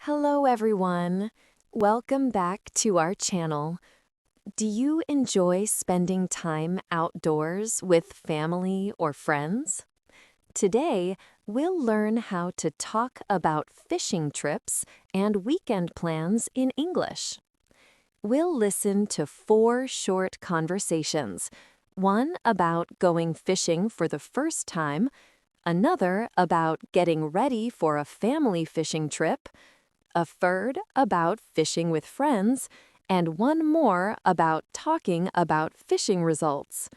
Hello everyone. Welcome back to our channel. Do you enjoy spending time outdoors with family or friends? Today, we'll learn how to talk about fishing trips and weekend plans in English. We'll listen to 4 short conversations, one about going fishing for the first time, another about getting ready for a family fishing trip, a third about fishing with friends, and one more about talking about fishing results.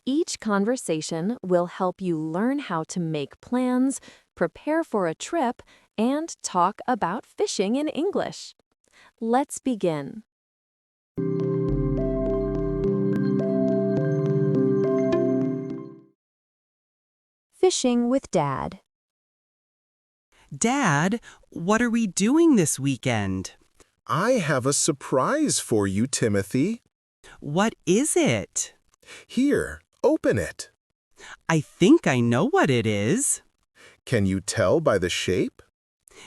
Each conversation will help you learn how to make plans, prepare for a trip, and talk about fishing in English. Let's begin. Fishing with Dad. Dad, what are we doing this weekend? I have a surprise for you, Timothy. What is it? Here, open it. I think I know what it is. Can you tell by the shape?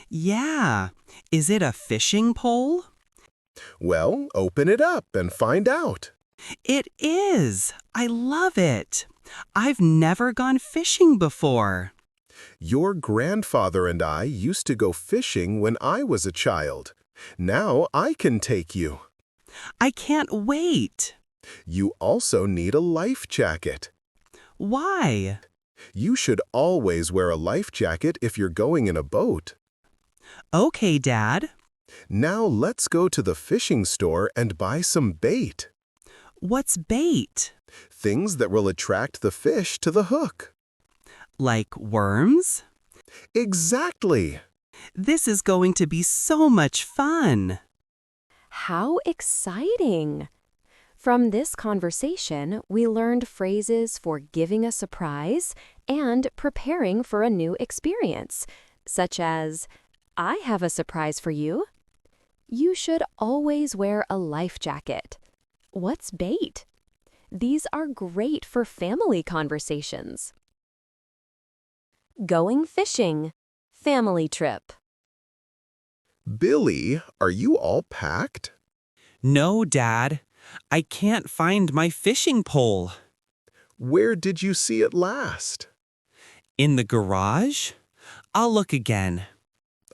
Yeah. Is it a fishing pole? Well, open it up and find out. It is. I love it. I've never gone fishing before. Your grandfather and I used to go fishing when I was a child. Now I can take you. I can't wait. You also need a life jacket. Why? You should always wear a life jacket if you're going in a boat. Okay, Dad. Now let's go to the fishing store and buy some bait. What's bait? Things that will attract the fish to the hook. Like worms? Exactly. This is going to be so much fun. How exciting! From this conversation, we learned phrases for giving a surprise and preparing for a new experience, such as, I have a surprise for you. You should always wear a life jacket. What's bait? These are great for family conversations. Going fishing. Family trip. Billy, are you all packed? No, Dad. I can't find my fishing pole. Where did you see it last? In the garage? I'll look again.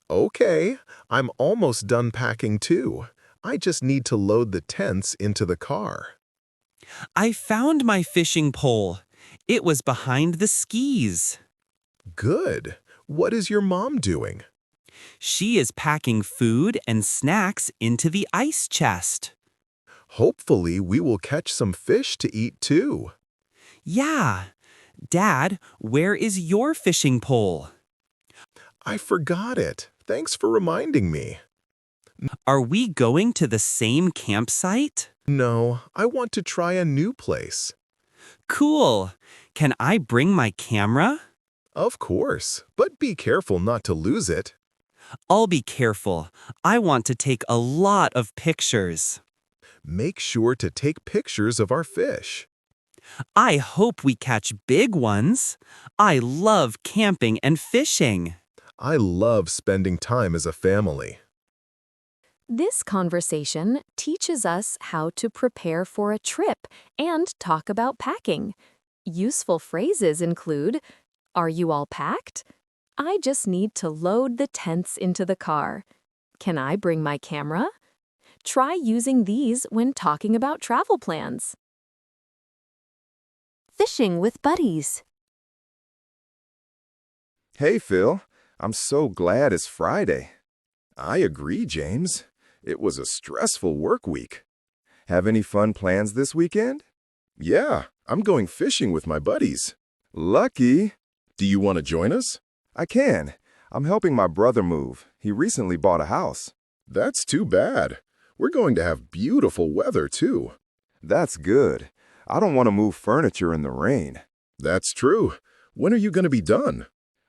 Okay, I'm almost done packing too. I just need to load the tents into the car. I found my fishing pole. It was behind the skis. Good. What is your mom doing? She is packing food and snacks into the ice chest. Hopefully, we will catch some fish to eat too. Yeah. Dad, where is your fishing pole? I forgot it. Thanks for reminding me. Are we going to the same campsite? No, I want to try a new place. Cool. Can I bring my camera? Of course, but be careful not to lose it. I'll be careful. I want to take a lot of pictures. Make sure to take pictures of our fish. I hope we catch big ones. I love camping and fishing. I love spending time as a family. This conversation teaches us how to prepare for a trip and talk about packing. Useful phrases include, are you all packed? I just need to load the tents into the car. Can I bring my camera? Try using these when talking about travel plans. Fishing with buddies. Hey, Phil. I'm so glad it's Friday. I agree, James. It was a stressful work week. Have any fun plans this weekend? Yeah, I'm going fishing with my buddies. Lucky. Do you want to join us? I can. I'm helping my brother move. He recently bought a house. That's too bad. We're going to have beautiful weather, too. That's good. I don't want to move furniture in the rain. That's true. When are you going to be done?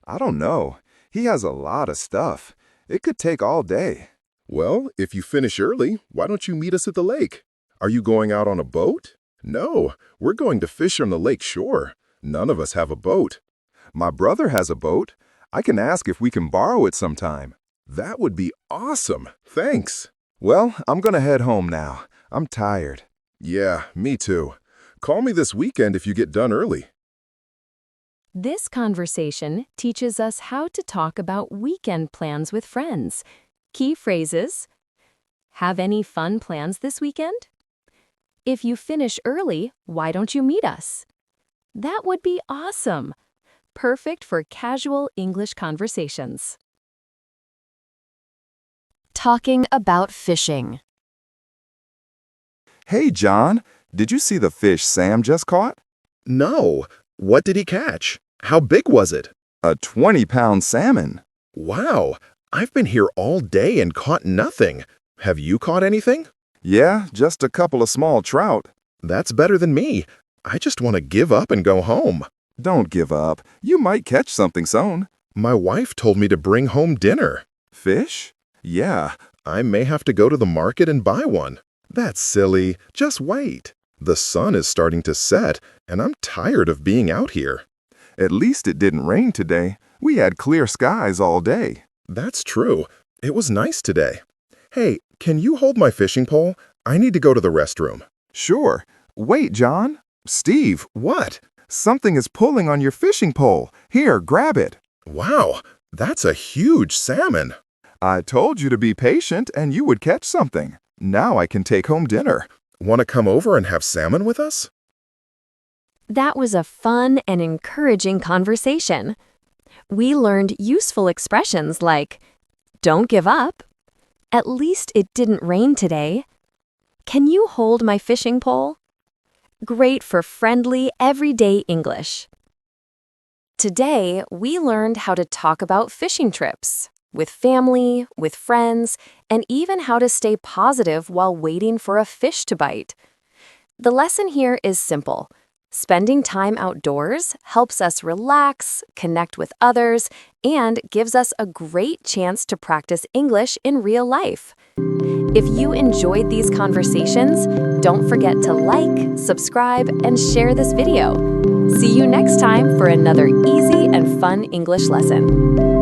I don't know. He has a lot of stuff. It could take all day. Well, if you finish early, why don't you meet us at the lake? Are you going out on a boat? No, we're going to fish on the lake shore. None of us have a boat. My brother has a boat. I can ask if we can borrow it sometime. That would be awesome. Thanks. Well, I'm gonna head home now. I'm tired. Yeah, me too. Call me this weekend if you get done early. This conversation teaches us how to talk about weekend plans with friends. Key phrases: have any fun plans this weekend? If you finish early, why don't you meet us? That would be awesome. Perfect for casual English conversations. Talking about fishing. Hey, John, did you see the fish Sam just caught? No. What did he catch? How big was it? A 20-pound salmon. Wow. I've been here all day and caught nothing. Have you caught anything? Yeah, just a couple of small trout. That's better than me. I just want to give up and go home. Don't give up. You might catch something soon. My wife told me to bring home dinner. Fish? Yeah. I may have to go to the market and buy one. That's silly. Just wait. The sun is starting to set, and I'm tired of being out here. At least it didn't rain today. We had clear skies all day. That's true. It was nice today. Hey, can you hold my fishing pole? I need to go to the restroom. Sure. Wait, John. Steve, What? something is pulling on your fishing pole. Here, grab it. Wow, that's a huge salmon. I told you to be patient and you would catch something. Now I can take home dinner. Want to come over and have salmon with us? That was a fun and encouraging conversation. We learned useful expressions like, don't give up. At least it didn't rain today. Can you hold my fishing pole? Great for friendly, everyday English. Today, we learned how to talk about fishing trips, with family, with friends, and even how to stay positive while waiting for a fish to bite. The lesson here is simple. Spending time outdoors helps us relax, connect with others, and gives us a great chance to practice English in real life. If you enjoyed these conversations, don't forget to like, subscribe, and share this video. See you next time for another easy and fun English lesson.